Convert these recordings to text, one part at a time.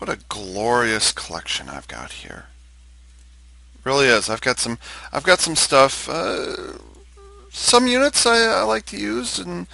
What a glorious collection I've got here. Really is. I've got some stuff. Some units I like to use, and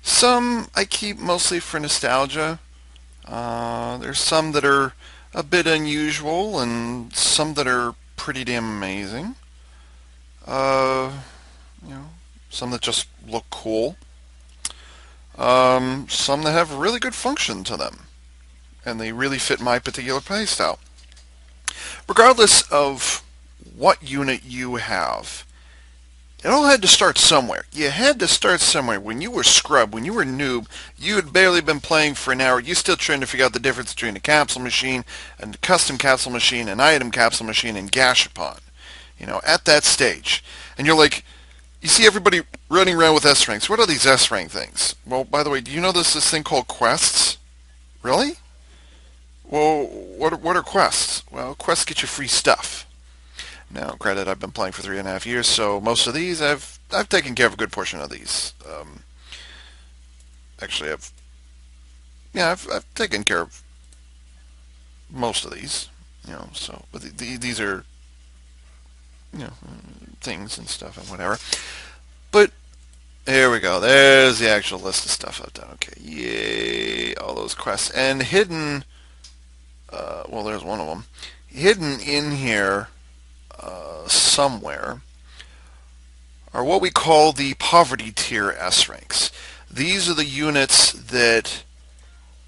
some I keep mostly for nostalgia. There's some that are a bit unusual, and some that are pretty damn amazing. Uh, you know, some that just look cool. Some that have really good function to them, and they really fit my particular playstyle. Regardless of what unit you have, it all had to start somewhere. You had to start somewhere. When you were scrub, when you were noob, you had barely been playing for an hour. You're still trying to figure out the difference between a capsule machine, a custom capsule machine, an item capsule machine, and Gashapon. At that stage. And you're like, you see everybody running around with S ranks. What are these S rank things? Well, by the way, do you know there's this thing called quests? Really? Well, what are quests? Well, quests get you free stuff. Now, granted, I've been playing for 3.5 years, so most of these I've taken care of a good portion of these. Actually, I've taken care of most of these. But these are things and stuff and whatever. But here we go. There's the actual list of stuff I've done. Okay, yay, all those quests and hidden. Well, there's one of them hidden in here somewhere are what we call the poverty tier S ranks. These are the units that,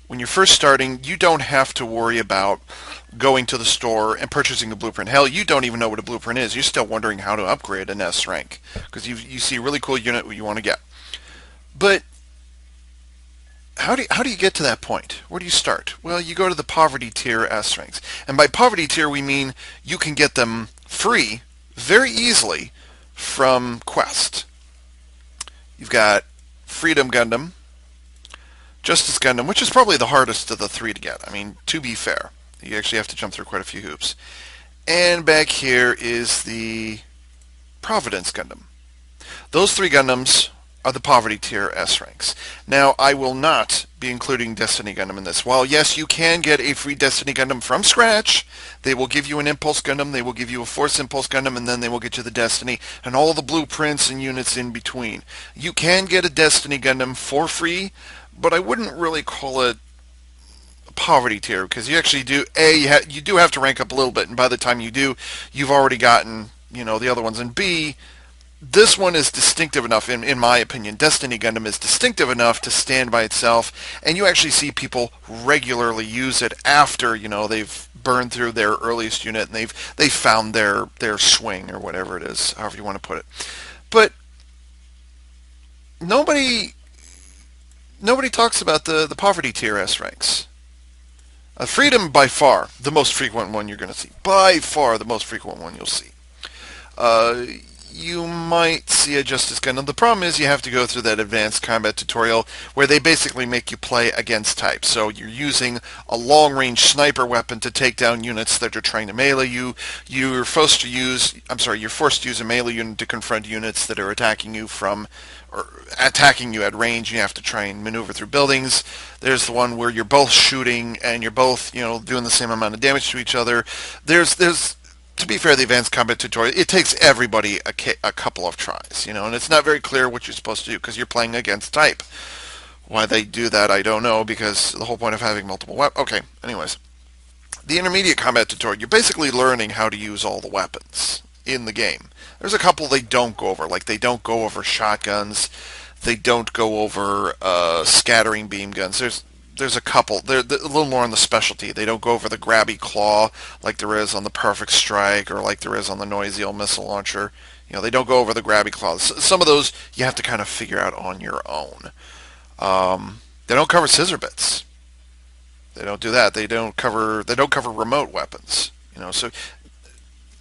when you're first starting, you don't have to worry about going to the store and purchasing a blueprint. Hell, you don't even know what a blueprint is. You're still wondering how to upgrade an S rank because you see a really cool unit you want to get. But how do you get to that point? Where do you start? Well, you go to the poverty tier S ranks. And by poverty tier, we mean you can get them free very easily from Quest. You've got Freedom Gundam, Justice Gundam, which is probably the hardest of the three to get. I mean, to be fair, you actually have to jump through quite a few hoops. And back here is the Providence Gundam. Those three Gundams are the poverty tier S ranks. Now, I will not be including Destiny Gundam in this. While yes, you can get a free Destiny Gundam from scratch, they will give you an Impulse Gundam, they will give you a Force Impulse Gundam, and then they will get you the Destiny and all the blueprints and units in between. You can get a Destiny Gundam for free, but I wouldn't really call it poverty tier because you actually do you do have to rank up a little bit, and by the time you do, you've already gotten the other ones. And B, this one is distinctive enough, in my opinion. Destiny Gundam is distinctive enough to stand by itself, and you actually see people regularly use it after they've burned through their earliest unit and they've found their swing or whatever it is, however you want to put it. But nobody talks about the poverty tier S ranks. Freedom, by far the most frequent one you're going to see. By far the most frequent one you'll see. You might see a Justice Gundam. The problem is you have to go through that advanced combat tutorial where they basically make you play against types. So you're using a long-range sniper weapon to take down units that are trying to melee you. You're forced to use a melee unit to confront units that are attacking you at range. You have to try and maneuver through buildings. There's the one where you're both shooting and you're both, doing the same amount of damage to each other. There's to be fair, the advanced combat tutorial, it takes everybody a couple of tries, and it's not very clear what you're supposed to do because you're playing against type. Why they do that, I don't know, because the whole point of having multiple weapons. Okay, anyways. The intermediate combat tutorial, you're basically learning how to use all the weapons in the game. There's a couple they don't go over, like they don't go over shotguns, they don't go over scattering beam guns. There's a couple. They're a little more on the specialty. They don't go over the grabby claw like there is on the Perfect Strike or like there is on the Noisy Old Missile Launcher. They don't go over the grabby claws. Some of those you have to kind of figure out on your own. They don't cover scissor bits. They don't do that. They don't cover remote weapons. So.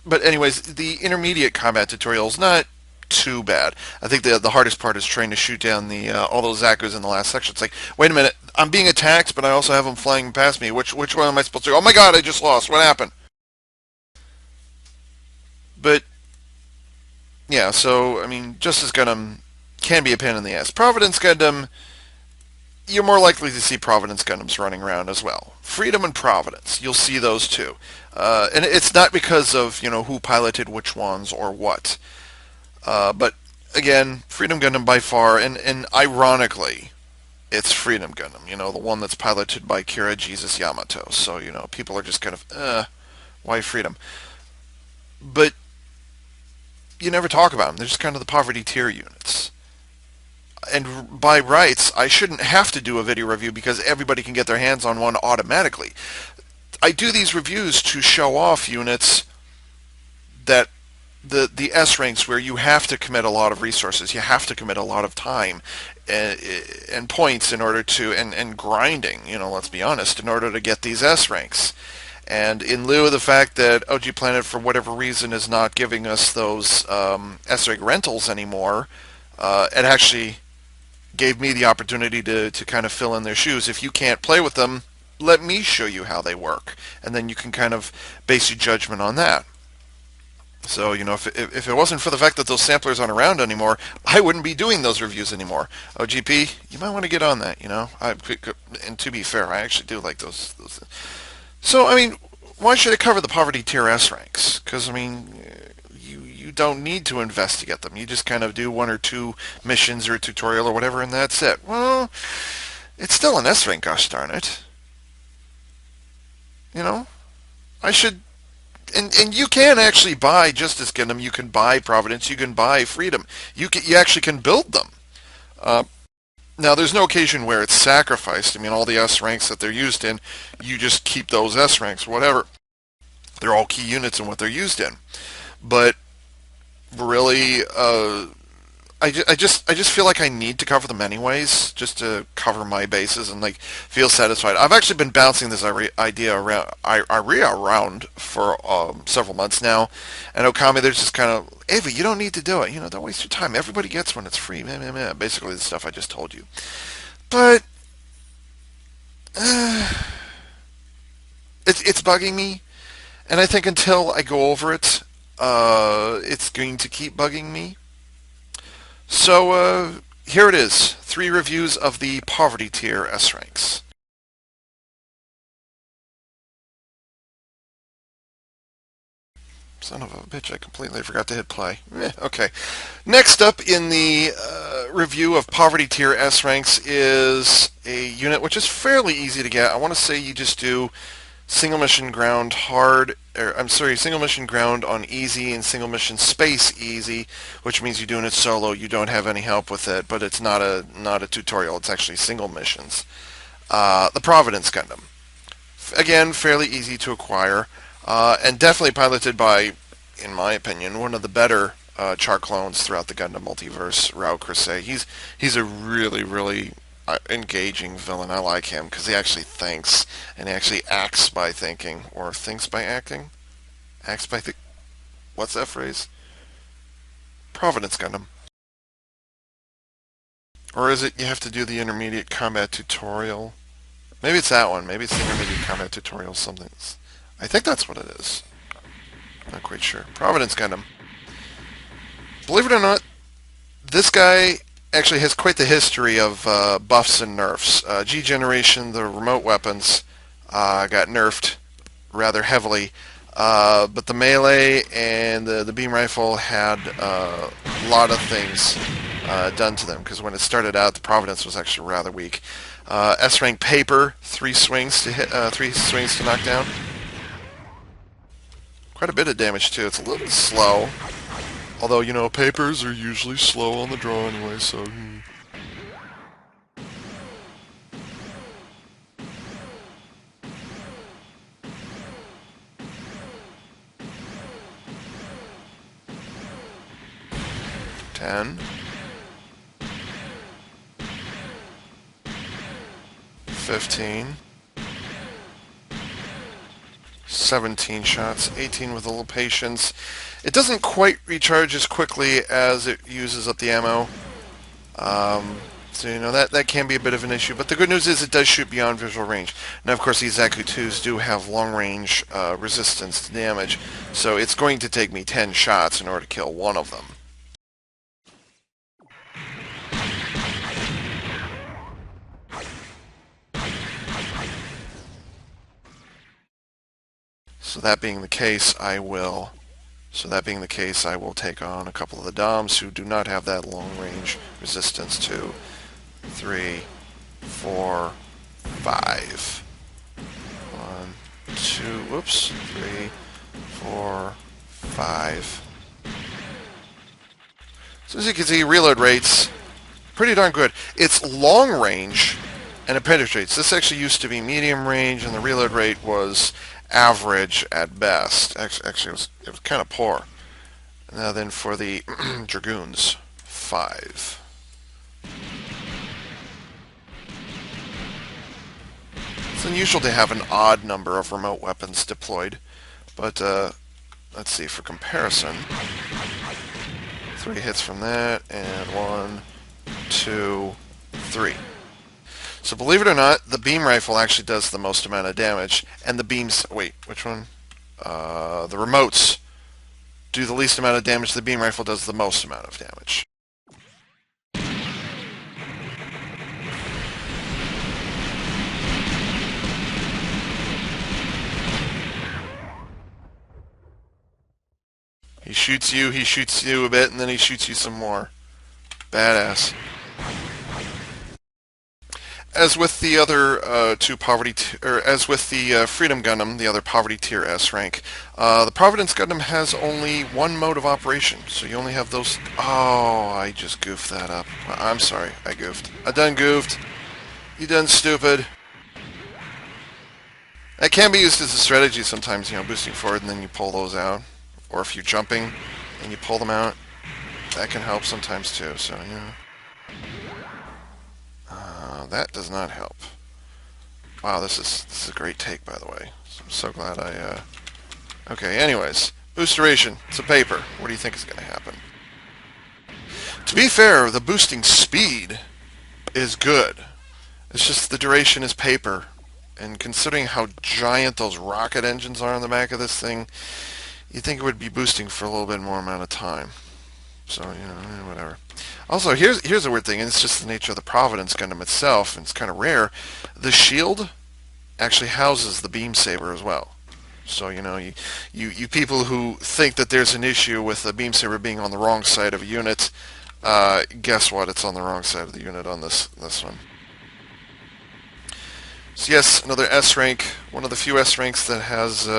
But anyways, the intermediate combat tutorial is not too bad. I think the hardest part is trying to shoot down the all those Zakus in the last section. It's like, wait a minute, I'm being attacked, but I also have them flying past me. Which one am I supposed to go? Oh my god, I just lost. What happened? But yeah, so I mean, Justice Gundam can be a pain in the ass. Providence Gundam, you're more likely to see Providence Gundams running around as well. Freedom and Providence, you'll see those too. And it's not because of, who piloted which ones or what. But again, Freedom Gundam by far, and ironically, it's Freedom Gundam, the one that's piloted by Kira Jesus Yamato. So, people are just kind of, why Freedom? But you never talk about them. They're just kind of the poverty tier units. And by rights, I shouldn't have to do a video review because everybody can get their hands on one automatically. I do these reviews to show off units that the S ranks where you have to commit a lot of resources, you have to commit a lot of time and points in order to and grinding. Let's be honest, in order to get these S ranks. And in lieu of the fact that OG Planet, for whatever reason, is not giving us those S rank rentals anymore, it actually gave me the opportunity to kind of fill in their shoes. If you can't play with them, let me show you how they work, and then you can kind of base your judgment on that. So, if it wasn't for the fact that those samplers aren't around anymore, I wouldn't be doing those reviews anymore. OGP, you might want to get on that, and to be fair, I actually do like those. So, why should I cover the poverty tier S ranks? Because, you don't need to invest to get them. You just kind of do one or two missions or a tutorial or whatever, and that's it. Well, it's still an S rank, gosh darn it. I should... And you can actually buy Justice Gundam, you can buy Providence, you can buy Freedom. You actually can build them. Now, there's no occasion where it's sacrificed. All the S ranks that they're used in, you just keep those S ranks, whatever. They're all key units in what they're used in. But really, I just feel like I need to cover them anyways, just to cover my bases and feel satisfied. I've actually been bouncing this idea around for several months now, and Okami, there's just kind of, Ava, you don't need to do it. Don't waste your time. Everybody gets one. It's free. Basically, the stuff I just told you. But it's bugging me, and I think until I go over it, it's going to keep bugging me. So, here it is. 3 reviews of the poverty tier S ranks. Son of a bitch, I completely forgot to hit play. Okay. Next up in the review of poverty tier S ranks is a unit which is fairly easy to get. I want to say you just do single mission ground single mission ground on easy and single mission space easy, which means you're doing it solo. You don't have any help with it, but it's not a tutorial. It's actually single missions. The Providence Gundam, again, fairly easy to acquire, and definitely piloted by, in my opinion, one of the better Char clones throughout the Gundam multiverse, Rao Crusade. He's a really, really engaging villain. I like him because he actually thinks, and he actually acts by thinking, or thinks by acting, acts by what's that phrase? Providence Gundam. Or is it you have to do the intermediate combat tutorial? Maybe it's that one. Maybe it's the intermediate combat tutorial something. I think that's what it is. Not quite sure. Providence Gundam. Believe it or not, this guy actually has quite the history of buffs and nerfs. G Generation, the remote weapons, got nerfed rather heavily, but the melee and the beam rifle had a lot of things done to them, because when it started out, the Providence was actually rather weak. S rank paper, 3 swings to hit, 3 swings to knock down. Quite a bit of damage too. It's a little bit slow. Although, papers are usually slow on the draw anyway, so... 10. 15. 17 shots, 18 with a little patience. It doesn't quite recharge as quickly as it uses up the ammo. So, that can be a bit of an issue. But the good news is it does shoot beyond visual range. Now, of course, these Zaku 2s do have long-range resistance to damage. So it's going to take me 10 shots in order to kill one of them. So that being the case, I will take on a couple of the DOMs who do not have that long range resistance. 2, 3, 4, 5. 1, 2, whoops, 3, 4, 5. So as you can see, reload rates pretty darn good. It's long range and it penetrates. This actually used to be medium range, and the reload rate was average at best. Actually, it was kind of poor. Now then, for the Dragoons, 5. It's unusual to have an odd number of remote weapons deployed, but let's see, for comparison, 3 hits from that, and 1, 2, 3. So believe it or not, the beam rifle actually does the most amount of damage, and the beams... Wait, which one? The remotes do the least amount of damage. The beam rifle does the most amount of damage. He shoots you a bit, and then he shoots you some more. Badass. As with the other two as with the Freedom Gundam, the other poverty tier S rank, the Providence Gundam has only one mode of operation, so you only have those. Oh, I just goofed that up. I'm sorry, I goofed. I done goofed. You done stupid. That can be used as a strategy sometimes, boosting forward and then you pull those out, or if you're jumping and you pull them out, that can help sometimes too. So that does not help. Wow, this is a great take, by the way. So I'm so glad I... Okay, anyways. Boost duration. It's a paper. What do you think is going to happen? To be fair, the boosting speed is good. It's just the duration is paper. And considering how giant those rocket engines are on the back of this thing, you'd think it would be boosting for a little bit more amount of time. So, whatever. Also, here's a weird thing, and it's just the nature of the Providence Gundam itself, and it's kind of rare. The shield actually houses the beam saber as well. So, you people who think that there's an issue with the beam saber being on the wrong side of a unit, guess what? It's on the wrong side of the unit on this one. So yes, another S rank, one of the few S ranks that has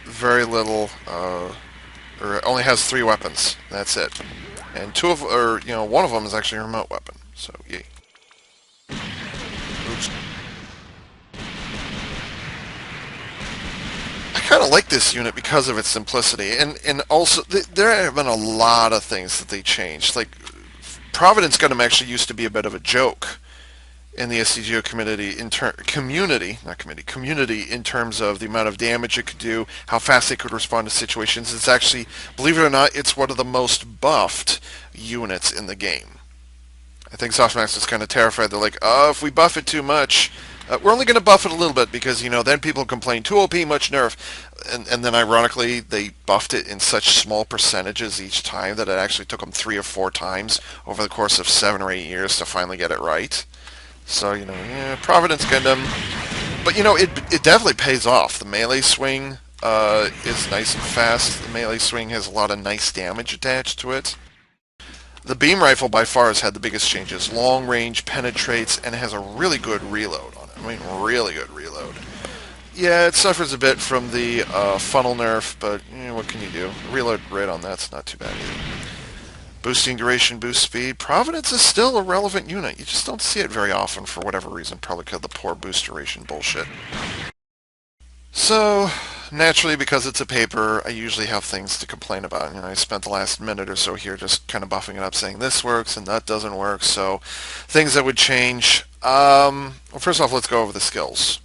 very little, or only has 3 weapons. That's it. And one of them is actually a remote weapon. So, yay. Oops. I kind of like this unit because of its simplicity, and also there have been a lot of things that they changed. Like Providence Gundam actually used to be a bit of a joke in the SDGO community in terms of the amount of damage it could do, how fast it could respond to situations. It's actually, believe it or not, it's one of the most buffed units in the game. I think Softmax is kind of terrified. They're like, if we buff it too much, we're only going to buff it a little bit because, then people complain, too OP, much nerf. And then ironically, they buffed it in such small percentages each time that it actually took them 3 or 4 times over the course of 7 or 8 years to finally get it right. So, Providence Gundam. But, it definitely pays off. The melee swing is nice and fast. The melee swing has a lot of nice damage attached to it. The beam rifle by far has had the biggest changes. Long range, penetrates, and has a really good reload on it. I mean, really good reload. Yeah, it suffers a bit from the funnel nerf, but what can you do? Reload rate on that's not too bad either. Boosting duration, boost speed. Providence is still a relevant unit. You just don't see it very often for whatever reason. Probably because of the poor boost duration bullshit. So, naturally, because it's a paper, I usually have things to complain about. I spent the last minute or so here just kind of buffing it up, saying this works and that doesn't work. So, things that would change. Well, first off, let's go over the skills.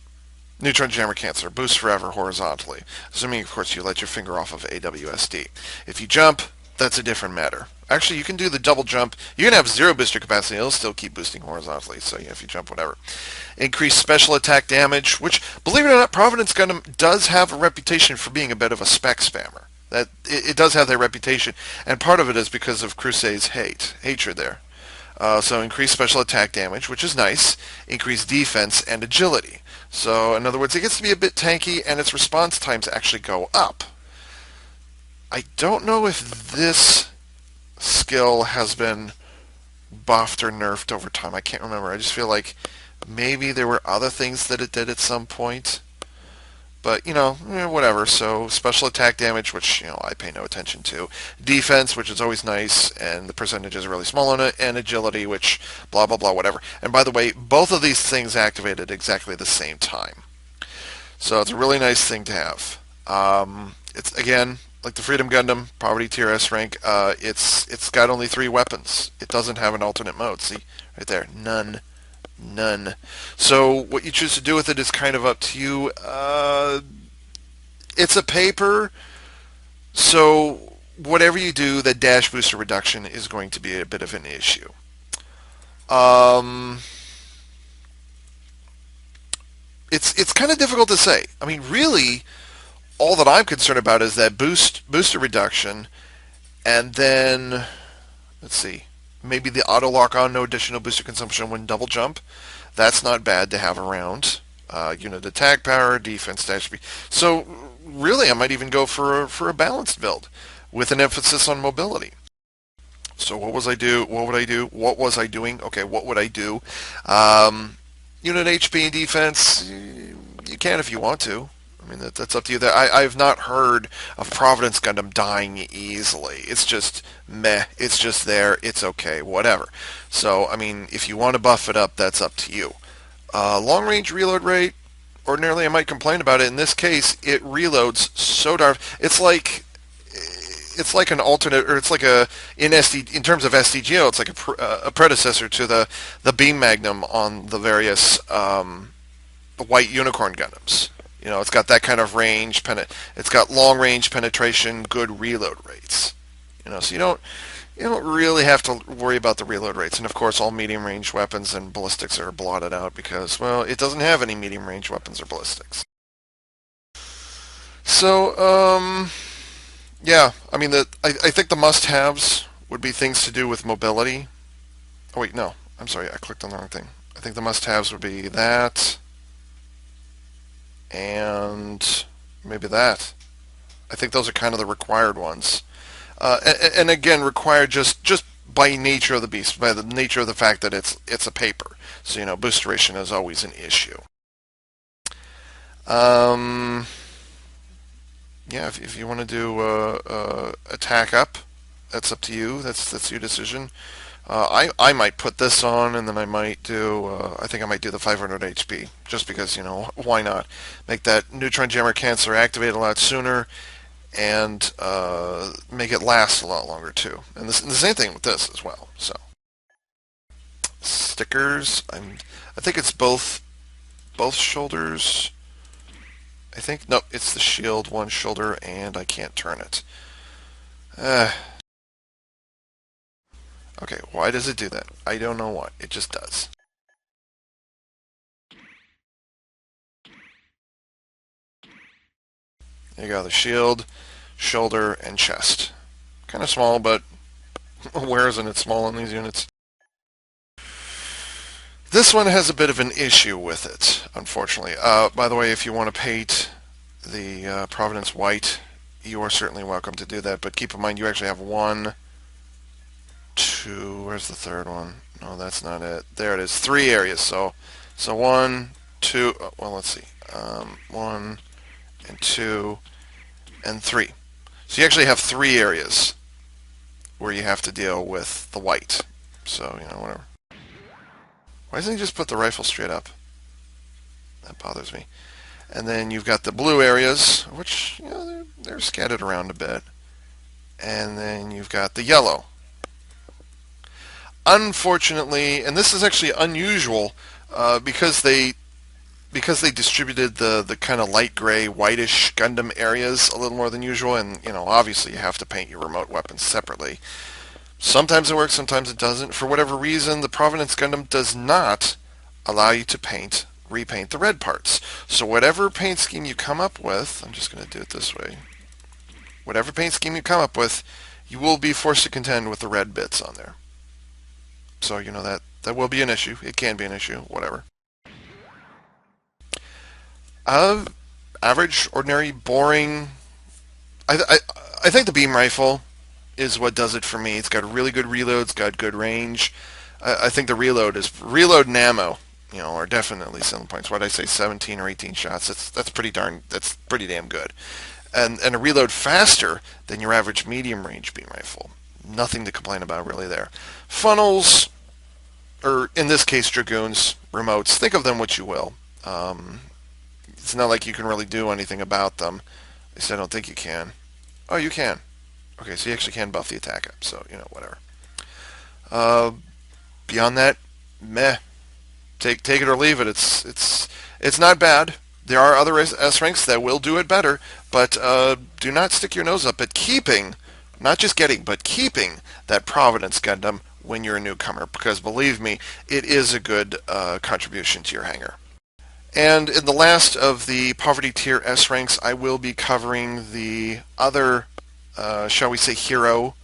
Neutron jammer cancer, boost forever horizontally. Assuming, of course, you let your finger off of AWSD. If you jump, that's a different matter. Actually, you can do the double jump. You can have 0 booster capacity. It'll still keep boosting horizontally. So, if you jump, whatever. Increase special attack damage, which, believe it or not, Providence Gundam does have a reputation for being a bit of a spec spammer. That it does have that reputation, and part of it is because of Crusade's hatred there. So increase special attack damage, which is nice. Increase defense and agility. So in other words, it gets to be a bit tanky, and its response times actually go up. I don't know if this skill has been buffed or nerfed over time. I can't remember. I just feel like maybe there were other things that it did at some point. But, whatever. So special attack damage, which, I pay no attention to. Defense, which is always nice, and the percentages are really small on it. And agility, which blah, blah, blah, whatever. And by the way, both of these things activate at exactly the same time. So it's a really nice thing to have. It's, again, like the Freedom Gundam, Poverty Tier S rank, it's got only 3 weapons. It doesn't have an alternate mode. See, right there, none. None. So what you choose to do with it is kind of up to you. It's a paper, so whatever you do, the dash booster reduction is going to be a bit of an issue. It's kind of difficult to say. I mean, really, all that I'm concerned about is that booster reduction, and then let's see. Maybe the auto lock on, no additional booster consumption when double jump. That's not bad to have around. Unit attack power, defense dash speed. So really, I might even go for a balanced build with an emphasis on mobility. So what was I do? What would I do? What was I doing? Okay, what would I do? Unit HP and defense. You can if you want to. I mean, that's up to you. I've not heard of Providence Gundam dying easily. It's just meh. It's just there. It's okay. Whatever. So, I mean, if you want to buff it up, that's up to you. Long-range reload rate, ordinarily I might complain about it. In this case, it reloads so darn... It's like an alternate, or it's like in terms of SDGO, it's like a predecessor to the Beam Magnum on the various White Unicorn Gundams. It's got that kind of range. It's got long range penetration, good reload rates. So you don't really have to worry about the reload rates. And of course, all medium range weapons and ballistics are blotted out because, well, it doesn't have any medium range weapons or ballistics. So, yeah, I mean, I think the must-haves would be things to do with mobility. Oh wait, no, I'm sorry, I clicked on the wrong thing. I think the must-haves would be that. And maybe that. I think those are kind of the required ones. And again, required just by nature of the beast, by the nature of the fact that it's a paper. So, boost duration is always an issue. Yeah, if you want to do attack up, that's up to you. That's your decision. I might put this on, and then I might do, I think I might do the 500 HP, just because, why not? Make that neutron jammer cancer activate a lot sooner, and make it last a lot longer, too. And the same thing with this as well, so. Stickers, I think it's both shoulders. I think, no, it's the shield, one shoulder, and I can't turn it. Okay, why does it do that? I don't know why. It just does. There you go, the shield, shoulder, and chest. Kind of small, but where isn't it small on these units? This one has a bit of an issue with it, unfortunately. By the way, if you want to paint the Providence white, you are certainly welcome to do that, but keep in mind you actually have 1, 2, where's the third one? No, that's not it. There it is. 3 areas. So 1, 2, well, let's see. 1 and 2 and 3. So you actually have 3 areas where you have to deal with the white. So, whatever. Why doesn't he just put the rifle straight up? That bothers me. And then you've got the blue areas, which, they're scattered around a bit. And then you've got the yellow. Unfortunately, and this is actually unusual, because they distributed the kind of light gray, whitish Gundam areas a little more than usual, and obviously you have to paint your remote weapons separately. Sometimes it works, sometimes it doesn't. For whatever reason, the Providence Gundam does not allow you to repaint the red parts. So whatever paint scheme you come up with, I'm just going to do it this way. Whatever paint scheme you come up with, you will be forced to contend with the red bits on there. So, that will be an issue. It can be an issue, whatever. Uh, Average, ordinary, boring. I, I, I think the beam rifle is what does it for me. It's got a really good reload. It's got good range. I think the reload and ammo. Are definitely selling points. What did I say, 17 or 18 shots? That's pretty damn good. And a reload faster than your average medium range beam rifle. Nothing to complain about really there. Funnels, or in this case dragoons, remotes. Think of them what you will. It's not like you can really do anything about them. At least I don't think you can. Oh, you can. Okay, so you actually can buff the attack up. So whatever. Uh, Beyond that, meh. Take it or leave it. It's not bad. There are other S ranks that will do it better, but do not stick your nose up at keeping, not just getting, but keeping that Providence Gundam when you're a newcomer, because believe me, it is a good contribution to your hangar. And in the last of the poverty tier S ranks, I will be covering the other, shall we say, hero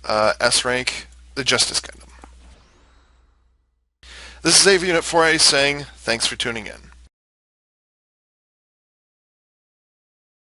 S rank, the Justice Gundam. This is AV Unit 4A saying thanks for tuning in.